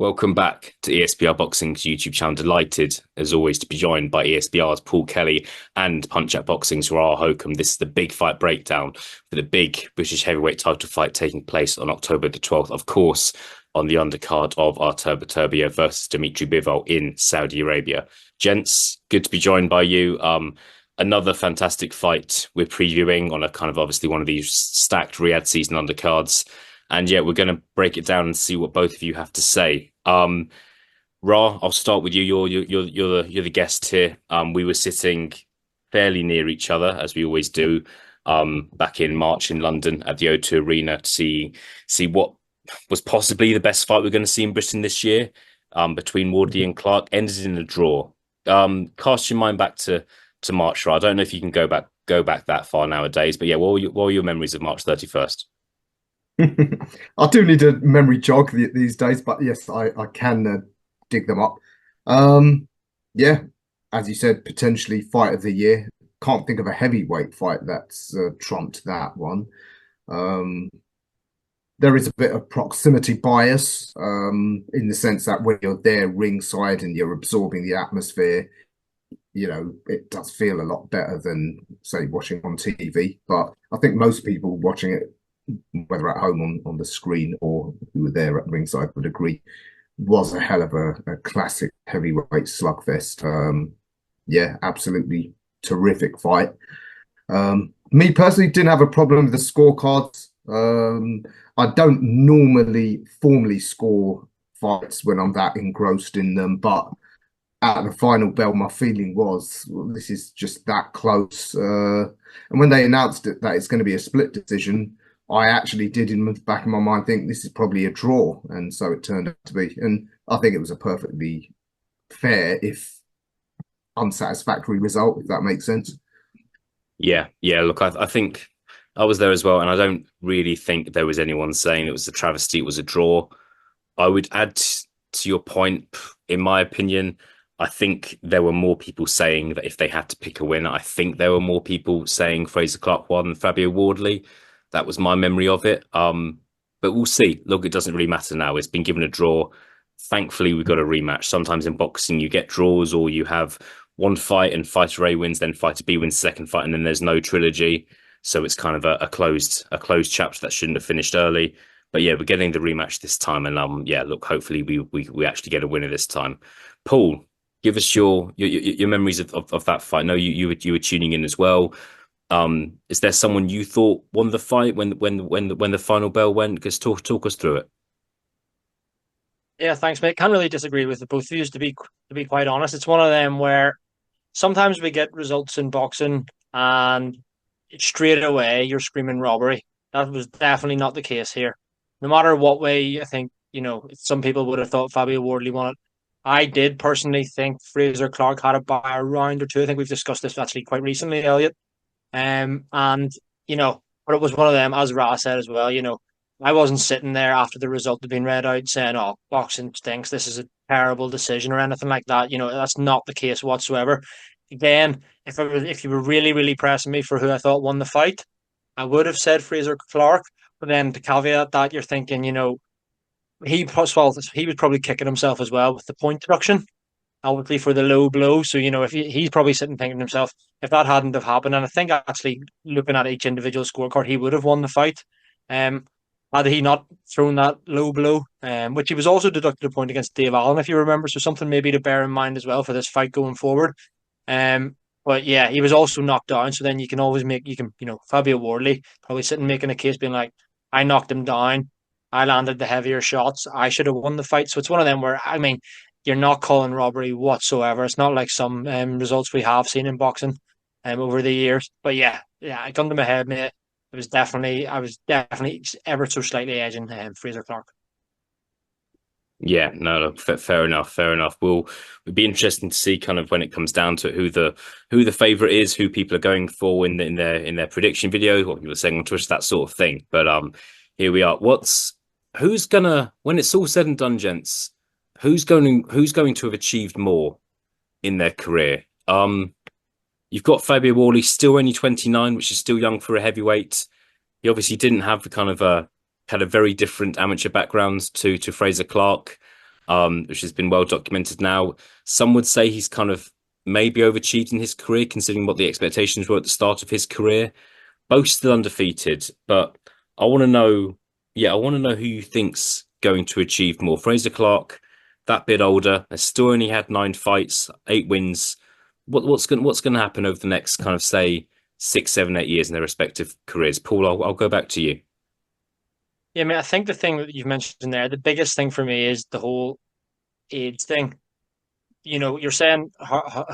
Welcome back to ESBR Boxing's YouTube channel. Delighted, as always, to be joined by ESBR's Paul Kelly and Punch Out Boxing's Ra Hokum. This is the big fight breakdown for the big British heavyweight title fight taking place on October the 12th, of course, on the undercard of Artur Beterbiev versus Dimitri Bivol in Saudi Arabia. Gents, good to be joined by you. Another fantastic fight we're previewing on a kind of obviously one of these stacked Riyadh season undercards. And yeah, we're going to break it down and see what both of you have to say. Ra, I'll start with you. You're the guest here. We were sitting fairly near each other, as we always do, back in March in London at the O2 Arena to see what was possibly the best fight we're going to see in Britain this year, between Wardley and Clarke. Ended in a draw. Cast your mind back to March, Ra. I don't know if you can go back that far nowadays, but yeah, what were your memories of March 31st? I do need a memory jog these days, but yes, I can dig them up. Yeah, as you said, potentially fight of the year. Can't think of a heavyweight fight that's trumped that one. Um, there is a bit of proximity bias in the sense that when you're there ringside and you're absorbing the atmosphere, it does feel a lot better than, say, watching on TV. But I think most people watching it, whether at home on the screen or who were there at ringside, would agree was a hell of a classic heavyweight slugfest. Yeah, absolutely terrific fight. Me personally didn't have a problem with the scorecards. I don't normally formally score fights when I'm that engrossed in them, but at the final bell, my feeling was, well, this is just that close. And when they announced that it's going to be a split decision, I actually did in the back of my mind think this is probably a draw, and so it turned out to be. And I think it was a perfectly fair, if unsatisfactory result, if that makes sense. Yeah. Look, I think I was there as well, and I don't really think there was anyone saying it was a travesty, it was a draw. I would add to your point, in my opinion, I think there were more people saying that if they had to pick a winner, I think there were more people saying Frazer Clarke won than Fabio Wardley. That was my memory of it. But we'll see. Look, it doesn't really matter now. It's been given a draw. Thankfully, we got a rematch. Sometimes in boxing, you get draws, or you have one fight and fighter A wins, then fighter B wins the second fight, and then there's no trilogy. So it's kind of a closed chapter that shouldn't have finished early. But yeah, we're getting the rematch this time, and yeah, look, hopefully we actually get a winner this time. Paul, give us your memories of that fight. I know you were tuning in as well. Is there someone you thought won the fight when the final bell went? Because talk us through it. Yeah, thanks, mate. Can't really disagree with the both of you, to be quite honest. It's one of them where sometimes we get results in boxing and straight away you're screaming robbery. That was definitely not the case here. No matter what way, I think, some people would have thought Fabio Wardley won it. I did personally think Frazer Clarke had it by a round or two. I think we've discussed this actually quite recently, Elliot. And but it was one of them, as Ra said as well. I wasn't sitting there after the result had been read out saying, "Oh, boxing stinks. This is a terrible decision" or anything like that. That's not the case whatsoever. Again, if you were really, really pressing me for who I thought won the fight, I would have said Frazer Clarke. But then to caveat that, you're thinking, he was probably kicking himself as well with the point deduction, obviously for the low blow. So, if he's probably sitting thinking to himself, if that hadn't have happened, and I think actually looking at each individual scorecard, he would have won the fight. Um, had he not thrown that low blow, which he was also deducted a point against Dave Allen, if you remember. So something maybe to bear in mind as well for this fight going forward. But yeah, he was also knocked down. So then Fabio Wardley probably sitting making a case being like, I knocked him down. I landed the heavier shots. I should have won the fight. So it's one of them where, I mean, you're not calling robbery whatsoever. It's not like some results we have seen in boxing over the years. But yeah, it come to my head, mate. I was definitely ever so slightly edging Frazer Clarke. Yeah, no, look, fair enough, fair enough. It'd be interesting to see kind of when it comes down to it, who the favorite is, who people are going for in their prediction videos, what people are saying on Twitter, that sort of thing. But here we are. Who's gonna, when it's all said and done, gents? Who's going to have achieved more in their career? You've got Fabio Wardley, still only 29, which is still young for a heavyweight. He obviously didn't have the kind of had a very different amateur background to Frazer Clarke. which has been well documented now. Some would say he's kind of maybe overachieved in his career, considering what the expectations were at the start of his career. Both still undefeated, but I want to know, I want to know who you think's going to achieve more. Frazer Clarke, that bit older, has still only had 9 fights, 8 wins. What's going to happen over the next kind of say 6, 7, 8 years in their respective careers? Paul, I'll go back to you. Yeah, I mean, I think the thing that you've mentioned there, the biggest thing for me is the whole age thing. You're saying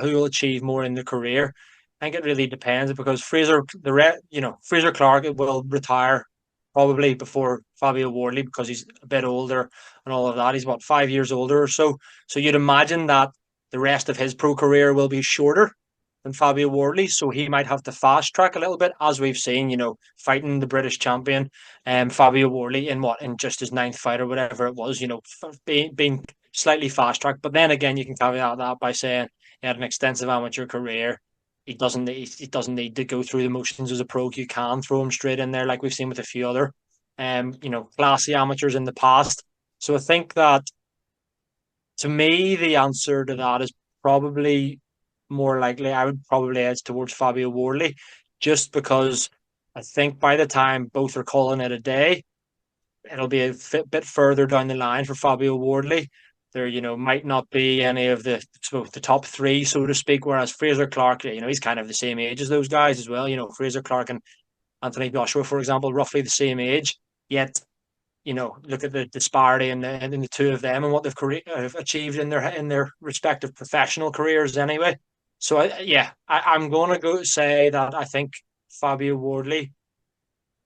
who will achieve more in the career. I think it really depends because Frazer Clarke will retire probably before Fabio Wardley because he's a bit older and all of that. He's what, 5 years older or so. So you'd imagine that the rest of his pro career will be shorter than Fabio Wardley. So he might have to fast track a little bit, as we've seen, fighting the British champion, Fabio Wardley in just his ninth fight or whatever it was, being slightly fast tracked. But then again, you can caveat that by saying he had an extensive amateur career. He doesn't need to go through the motions as a pro. You can throw him straight in there, like we've seen with a few other, classy amateurs in the past. So I think that to me, the answer to that is probably more likely. I would probably edge towards Fabio Wardley, just because I think by the time both are calling it a day, it'll be a bit further down the line for Fabio Wardley. There, might not be any of the top three, so to speak. Whereas Frazer Clarke, he's kind of the same age as those guys as well. Frazer Clarke and Anthony Joshua, for example, roughly the same age. Yet, look at the disparity in the two of them and what have achieved in their respective professional careers. Anyway, so I'm going to go say that I think Fabio Wardley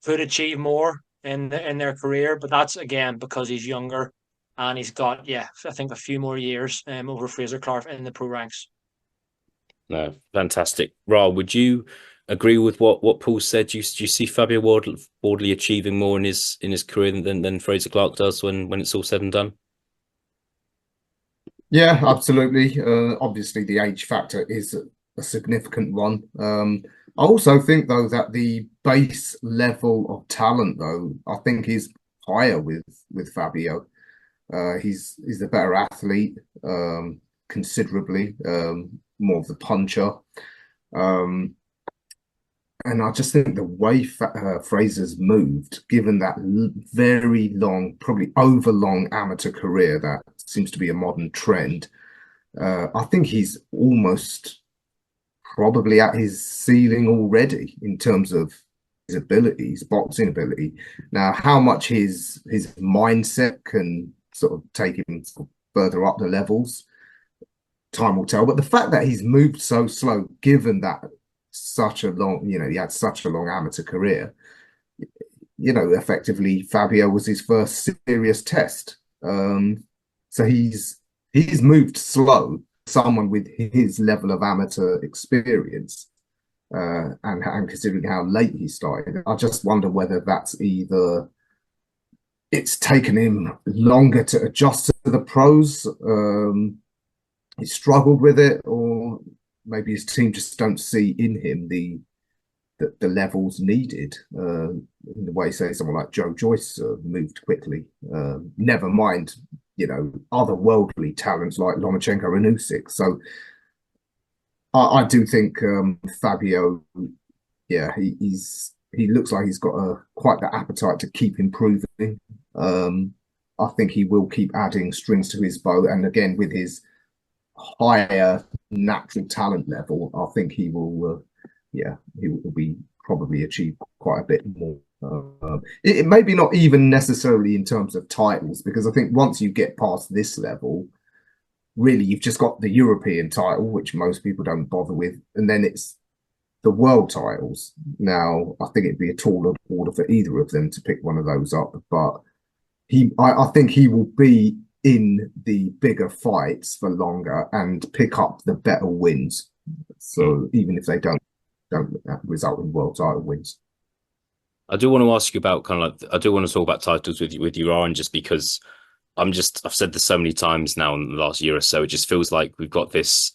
could achieve more in their career, but that's again because he's younger and he's got I think a few more years over Frazer Clarke in the pro ranks. No, fantastic. Ra, would you agree with what Paul said? Do you see Fabio Wardley achieving more in his career than Frazer Clarke does when it's all said and done? Yeah, absolutely. Obviously, the age factor is a significant one. I also think, though, that the base level of talent, though, I think is higher with Fabio. He's the better athlete, considerably, more of the puncher. And I just think the way Frazer's moved, given that very long, probably overlong amateur career that seems to be a modern trend, I think he's almost probably at his ceiling already in terms of his ability, his boxing ability. Now, how much his mindset can sort of take him further up the levels, time will tell. But the fact that he's moved so slow, given that he had such a long amateur career, effectively Fabio was his first serious test. So he's moved slow, someone with his level of amateur experience, and considering how late he started, I just wonder whether that's either it's taken him longer to adjust to the pros, he struggled with it, or maybe his team just don't see in him the levels needed in the way, say, someone like Joe Joyce moved quickly. Never mind, otherworldly talents like Lomachenko and Usyk. So I do think Fabio, he looks like he's got quite the appetite to keep improving. I think he will keep adding strings to his bow, and again with his higher natural talent level, I think he will be probably achieve quite a bit more. It maybe not even necessarily in terms of titles, because I think once you get past this level, really you've just got the European title, which most people don't bother with, and then it's the world titles. Now, I think it'd be a tall order for either of them to pick one of those up, but I think he will be in the bigger fights for longer and pick up the better wins. So even if they don't result in world title wins. I do want to ask you about I do want to talk about titles with you, Ryan, just because I've said this so many times now in the last year or so. It just feels like we've got the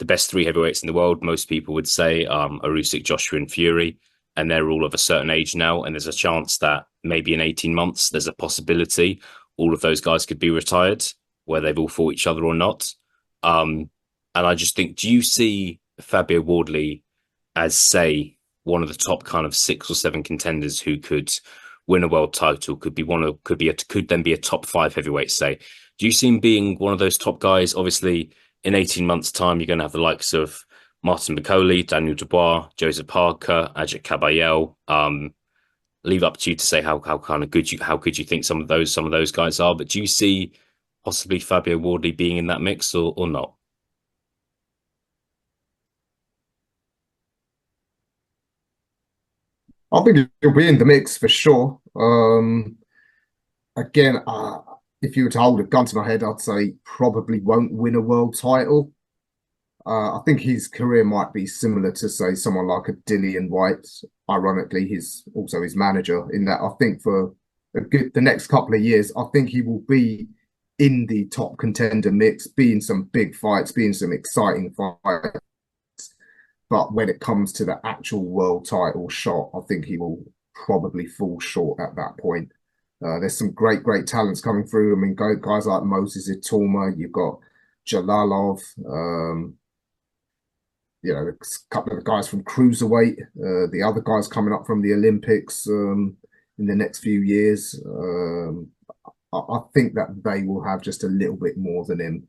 best three heavyweights in the world. Most people would say are Usyk, Joshua, and Fury, and they're all of a certain age now. And there's a chance that maybe in 18 months, there's a possibility all of those guys could be retired. where they've all fought each other or not. And I just think, do you see Fabio Wardley as, say, one of the top kind of 6 or 7 contenders who could win a world title, could then be a top 5 heavyweight, say? Do you see him being one of those top guys? Obviously, in 18 months' time, you're going to have the likes of Martin McCauley, Daniel Dubois, Joseph Parker, Ajit Caballel. Leave up to you to say how kind of good you think some of those guys are. But do you see possibly Fabio Wardley being in that mix or not? I think he'll be in the mix for sure. Again, if you were to hold a gun to my head, I'd say probably won't win a world title. I think his career might be similar to, say, someone like a Dillian White. Ironically, he's also his manager. In that, I think for the next couple of years, I think he will be in the top contender mix, be in some big fights, be in some exciting fights. But when it comes to the actual world title shot, I think he will probably fall short at that point. There's some great talents coming through. I mean, guys like Moses Itoma, you've got Jalalov, a couple of the guys from cruiserweight, the other guys coming up from the Olympics in the next few years. I think that they will have just a little bit more than him.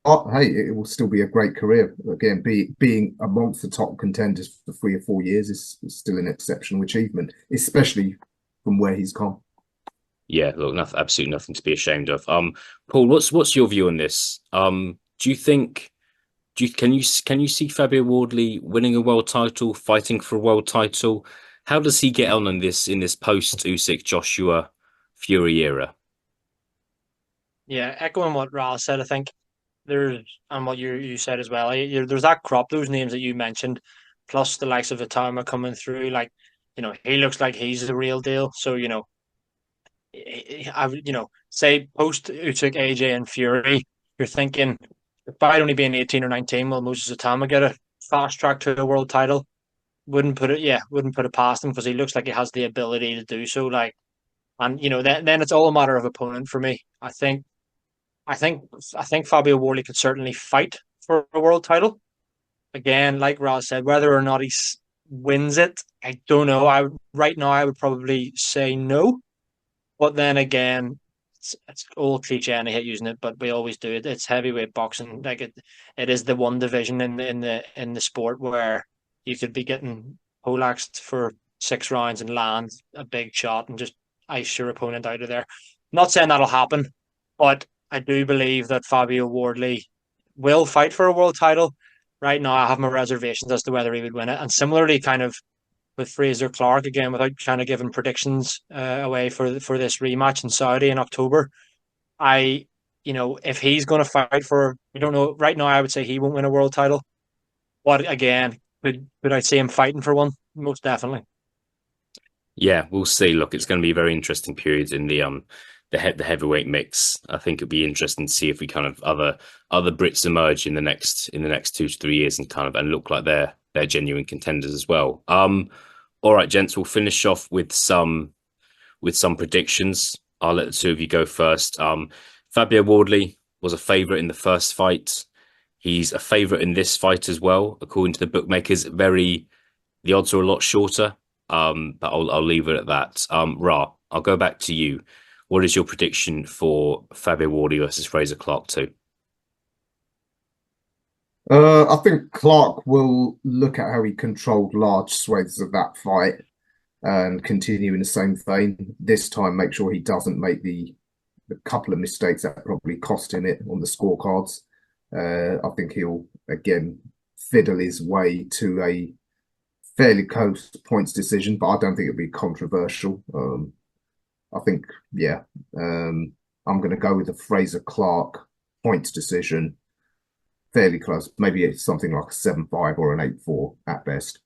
But hey, it will still be a great career. Again, being amongst the top contenders for 3 or 4 years is still an exceptional achievement, especially from where he's come. Yeah, look, absolutely nothing to be ashamed of. Paul, what's your view on this? Do you think? Can you see Fabio Wardley winning a world title, fighting for a world title? How does he get on in this post Usyk Joshua Fury era? Yeah, echoing what Ral said, I think and what you said as well. There's that crop, those names that you mentioned, plus the likes of Atama coming through. Like, he looks like he's the real deal. So, say post Usyk, AJ, and Fury, you're thinking, despite only being 18 or 19, will Moses Atama get a fast track to a world title? Wouldn't put it past him because he looks like he has the ability to do so. Like, and then it's all a matter of opponent for me. I think Fabio Wardley could certainly fight for a world title. Again, like Raz said, whether or not he wins it, I don't know. Right now I would probably say no. But then again, it's old cliche and I hate using it, but we always do it. It's heavyweight boxing. Like it is the one division in the sport where you could be getting polaxed for 6 rounds and land a big shot and just ice your opponent out of there. Not saying that'll happen, but I do believe that Fabio Wardley will fight for a world title. Right now, I have my reservations as to whether he would win it. And similarly, kind of with Frazer Clarke again, without kind of giving predictions away for this rematch in Saudi in October, if he's going to fight for, we don't know. Right now, I would say he won't win a world title. But again, could I see him fighting for one? Most definitely. Yeah, we'll see. Look, it's going to be a very interesting period in the heavyweight mix. I think it'd be interesting to see if we kind of other Brits emerge in the next 2 to 3 years and look like they're genuine contenders as well. All right, gents, we'll finish off with some predictions. I'll let the two of you go first. Fabio Wardley was a favourite in the first fight. He's a favourite in this fight as well, according to the bookmakers. The odds are a lot shorter, but I'll leave it at that. Ra, I'll go back to you. What is your prediction for Fabio Wardley versus Frazer Clarke 2? I think Clarke will look at how he controlled large swathes of that fight and continue in the same vein. This time, make sure he doesn't make the couple of mistakes that probably cost him it on the scorecards. I think he'll, again, fiddle his way to a fairly close points decision, but I don't think it'll be controversial. I think, yeah, I'm going to go with the Frazer Clarke points decision. Fairly close. Maybe it's something like a 7-5 or an 8-4 at best.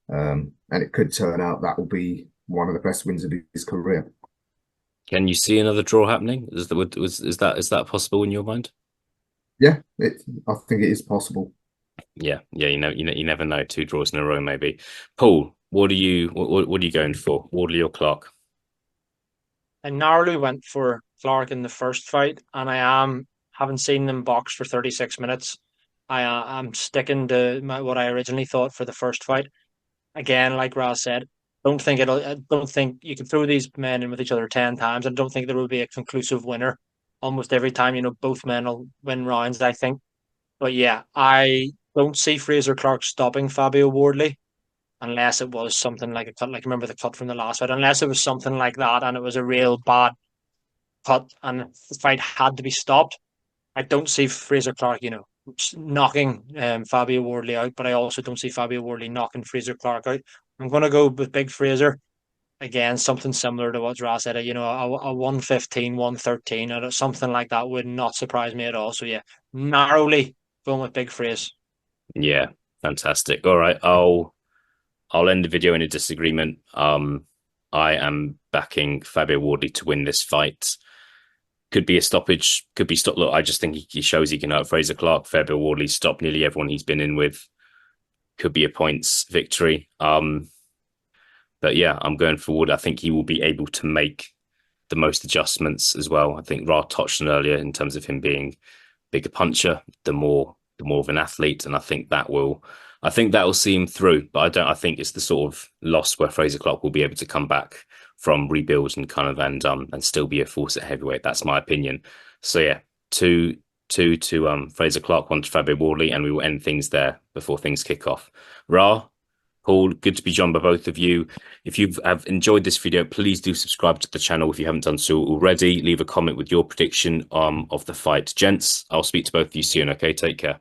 And it could turn out that will be one of the best wins of his career. Can you see another draw happening? Is that possible in your mind? Yeah, I think it is possible. Yeah. You never know. 2 draws in a row, maybe. Paul, what are you going for? Wardley or Clarke? I narrowly went for Clarke in the first fight, and haven't seen them box for 36 minutes. I'm sticking to what I originally thought for the first fight. Again, like Raz said, I don't think you can throw these men in with each other 10 times. I don't think there will be a conclusive winner almost every time. Both men will win rounds, I think. But yeah, I don't see Frazer Clarke stopping Fabio Wardley unless it was something like a cut, like remember the cut from the last fight, unless it was something like that and it was a real bad cut and the fight had to be stopped. I don't see Frazer Clarke, knocking Fabio Wardley out, but I also don't see Fabio Wardley knocking Frazer Clarke out. I'm going to go with Big Frazer. Again, something similar to what Ross said, a 115, 113, or something like that would not surprise me at all. So yeah, narrowly going with Big Frazer. Yeah, fantastic. All right, I'll end the video in a disagreement. I am backing Fabio Wardley to win this fight. Could be a stoppage, could be stop. Look, I just think he shows he can hurt Frazer Clarke. Fabio Wardley stopped nearly everyone he's been in with. Could be a points victory. But yeah, I'm going forward. I think he will be able to make the most adjustments as well. I think Ra touched on earlier in terms of him being bigger puncher, the more of an athlete, and I think that will see him through. But I think it's the sort of loss where Frazer Clarke will be able to come back from rebuilds and and still be a force at heavyweight. That's my opinion. So yeah, two to Frazer Clarke, one to Fabio Wardley, and we will end things there before things kick off. Ra, Paul, good to be joined by both of you. If you have enjoyed this video, please do subscribe to the channel if you haven't done so already. Leave a comment with your prediction of the fight. Gents, I'll speak to both of you soon, okay? Take care.